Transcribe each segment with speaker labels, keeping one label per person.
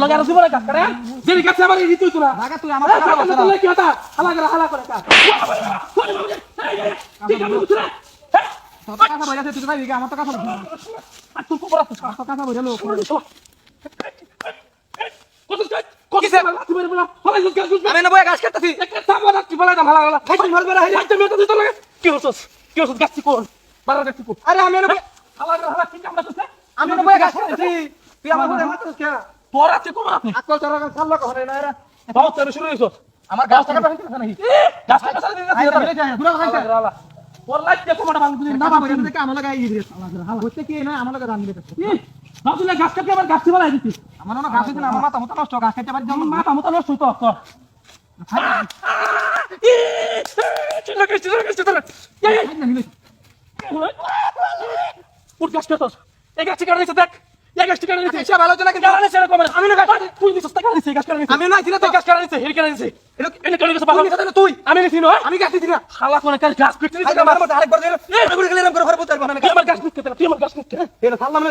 Speaker 1: লাগে আর জীবনে কাজ করে যেই কাছে আমার এই তুই তোরা
Speaker 2: লাগা তুই আমার কথা বলছ না
Speaker 1: কি হতা হালা করে কাজ ঠিক আছে তুই
Speaker 2: তোর কথা বইরাছে তুই ভাই আমার তো কথা বলছ না
Speaker 1: আর তুই কোবরা তো
Speaker 2: তোর কথা বইরালো
Speaker 1: কিসে তুমি বলা হলাই কাজ করছিস
Speaker 2: আমি না বই গাছ কাটতাছি
Speaker 1: একটা থামো না তুই বলা না ভালো ভালো খাইছিস ভালো ভালো হাইতে মেয়ে তো দিতে লাগে কি হছস গাছ কোন বারা গাছ কোন
Speaker 2: আরে আমি না
Speaker 1: হালা ঠিক আমরা তো
Speaker 2: আমি না বই গাছ কাটতাছি তুই আমার সাথে মারছিস কে
Speaker 1: তোর আছে কোন আপনি
Speaker 2: আকল তোর ছাড়লো কখনো না এরা
Speaker 1: বাবা তোর শুরু হইছস
Speaker 2: আমার গাছ কাটা পাইছিস নাকি
Speaker 1: গাছ কাটা সারা দিন
Speaker 2: পুরো খাইছে
Speaker 1: ওর লাইট দেখো মাটা ভাঙ দিন
Speaker 2: না বাবা এদিকে আমার লাগা এই দিরে হালা হচ্ছে কি না আমার লাগা রান দিতে
Speaker 1: ভাবছিলে গাছ কাটতে আবার গাছ বানাই দিছিস
Speaker 2: আমার না গাছ হইছে না আমার মাথা মতো নষ্ট গাছ কাটতে পারি যেমন
Speaker 1: মাথা মতো নষ্ট হইতো তোর চিন্তা করিস
Speaker 2: না নিলে
Speaker 1: উঠ গাছ কাটছস এই গাছ কাটা দিছিস দেখ এই গাছ কাটা দিছিস
Speaker 2: সে ভালো হচ্ছে না কিন্তু
Speaker 1: কারণে সেটা কমে আমি না গাছ তুই দিছিস টাকা দিছিস গাছ কাটা দিছিস
Speaker 2: আমি না ছিল তো
Speaker 1: গাছ কাটা দিছিস হেল কাটা দিছিস এনে কাটা দিছিস
Speaker 2: তুই কথা তুই
Speaker 1: আমি নিছি না
Speaker 2: আমি গাছ দিছি না
Speaker 1: শালা কোন কাজ গাছ কাটতে দিছিস
Speaker 2: আমার মতো আরেকবার দিলে এগুলো গেলে এরকম করে ঘরে বলতে পারবো না
Speaker 1: তুই আমার গাছ কাটতে তুই আমার গাছ কাটতে
Speaker 2: এটা ছাড়লাম না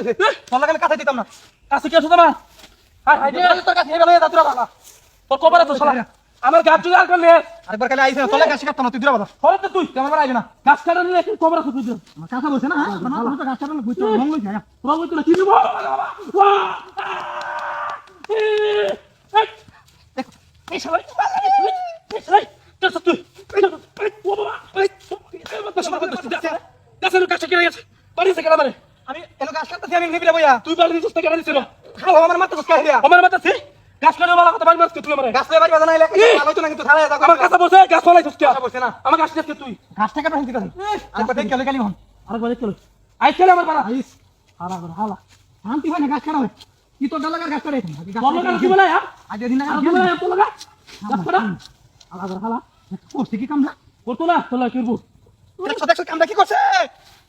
Speaker 2: তোর লাগা আমি কাছে দিতাম না
Speaker 1: কাছে কি আছে তোমার হাই হাই
Speaker 2: তোর কাছে হেবে লয়ে যা তোরা ভালো
Speaker 1: তোর কবার আছে শালা আমার গাছ যদি আর করলে
Speaker 2: আরেকবার কালে আইছ তোর লাগা গাছ কাটতাম না তুই দূরে ভালো
Speaker 1: হলে তো তুই
Speaker 2: তুই আমার আইবি না
Speaker 1: গাছ কাটা নিলে কি কবার আছে তুই
Speaker 2: আমার কাছে বলছ না মানে তো গাছ কাটলে বুঝছো মন লই যায়
Speaker 1: প্রভু তুই কি দিব এই শালা এই শালা তুই ও বাবা গাছের কাছে কেটে গেছে বাড়িতে কেটে মানে
Speaker 2: আমি এলো গাছ কাটতাছি আমি নিবিরা বইয়া
Speaker 1: তুই বাড়ি দিছিস কেটে দিছিস
Speaker 2: খাও আমার মাথা কষ্ট হইয়া
Speaker 1: আমার মাথাতে গাছ কাটা বলা কথা বাড়ি মারছিস তুই আমারে
Speaker 2: গাছ লয়ে বাড়ি বাজানা এলাকা ভালো হইতো না কিন্তু ছাড়া যা
Speaker 1: আমার কাছে বসে গাছ ফলাইছিস কে
Speaker 2: বলছে না
Speaker 1: আমার গাছ কাটতে তুই
Speaker 2: গাছটা কাটা হিন্দি কথা আরেকবার দেখ কেলে কালি হন
Speaker 1: আরেকবার দেখতে আই চলে আমার পাড়া
Speaker 2: আইস হালা করে হালা শান্তি হয় না গাছ কাটা হয় কি তোর লাগার গাছ কাটা
Speaker 1: তোর লাগা কি বলে হ্যাঁ
Speaker 2: আজ দিন না
Speaker 1: আর কি বলে তোর লাগা গাছ কাটা
Speaker 2: হালা করে হালা করছে কি কামটা
Speaker 1: করতো না তোর লাগা করবো
Speaker 2: দেখছো দেখছো কামটা কি করছে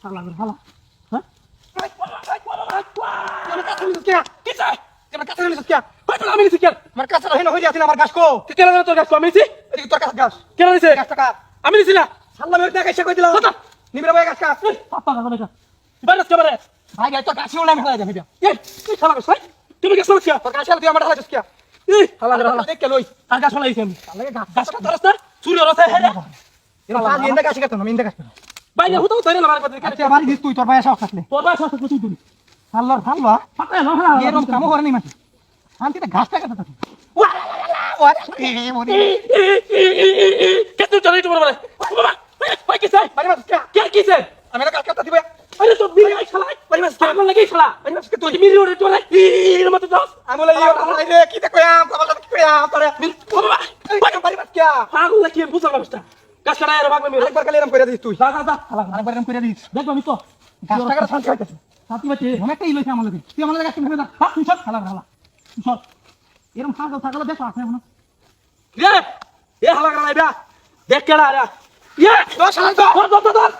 Speaker 1: হালা করে হালা হ্যাঁ
Speaker 2: আমার কাছে নিছিস কে
Speaker 1: কি চাই
Speaker 2: আমার কাছে নিছিস কে
Speaker 1: ভাই আমি নিছি কেন
Speaker 2: আমার কাছে রহিন হই যাচ্ছে আমার গাছ কো
Speaker 1: তুই কেন তোর গাছ আমি নিছি
Speaker 2: এদিকে তোর কাছে গাছ
Speaker 1: কেন নিছি
Speaker 2: গাছ টাকা
Speaker 1: আমি নিছি না
Speaker 2: সাল্লাম এর টাকা এসে কই দিলাম নিবিরা বই গাছ কাট
Speaker 1: পাপা গাছ না বাইরে কে বারে
Speaker 2: ভাই গাছ তো গাছ উড়াই ফেলা যাবে
Speaker 1: এই তুই শালা গাছ ভাই তুমি গাছ লাগাছিস
Speaker 2: তোর গাছ তুই আমার ঢালা কে
Speaker 1: এই হালা করে হালা
Speaker 2: দেখ কে লই
Speaker 1: আর গাছ লাগাইছি আমি
Speaker 2: লাগে গাছ
Speaker 1: গাছ কাটার রাস্তা চুরি রাস্তা হে
Speaker 2: এরা কাজ এন্ডা গাছ কাটতাম আমি এন্ডা গাছ কাটতাম
Speaker 1: বাইরে হুতো ধরে না মার কথা
Speaker 2: আচ্ছা বাড়ি দিস তুই তোর ভাই সাহস থাকলে
Speaker 1: তোর বাসা আছে তুই তুই
Speaker 2: সাল্লার সাল্লা
Speaker 1: পাতা না হালা
Speaker 2: এরকম কামও করে নি মাটি শান্তিতে গাছটা কাটতে
Speaker 1: কেন চলে তোমার বারে বাবা ভাই কি চাই
Speaker 2: বাড়ি মাছ কে
Speaker 1: কে কি চাই
Speaker 2: আমি না গাছ কাটতে দিবে
Speaker 1: আরে তো বিড়ি গাছ খালাই
Speaker 2: বাড়ি মাছ
Speaker 1: পাগল লাগি খালা
Speaker 2: বাড়ি মাছ কে তুই
Speaker 1: তুই মিরি ওরে তোলা এর মত দাস
Speaker 2: আমি বলে ইও হালাই রে কি তে কইয়া কবল কি কইয়া তোরে
Speaker 1: বাবা
Speaker 2: বাড়ি মাছ কে
Speaker 1: পাগল লাগি বুঝা অবস্থা গাছ কাটা এর ভাগবে মেরে
Speaker 2: আরেকবার কালে এরকম করে দিস তুই
Speaker 1: যা যা যা খালা
Speaker 2: আরেকবার এরকম করে দিস
Speaker 1: দেখো আমি তো
Speaker 2: গাছটা কাটা শান্তি হইতাছে
Speaker 1: সাথী বাচ্চা
Speaker 2: অনেকটা ই লইছে আমার লাগে তুই আমার লাগে গাছ ভেবে দা
Speaker 1: তুই সব খালা খালা তুই সব
Speaker 2: এরকম ছাগল ছাগল দেখো আছে এখন
Speaker 1: রে এ হালা খালা দেখ কেডা রে ইয়ে
Speaker 2: দশ হাজার
Speaker 1: ধর ধর ধর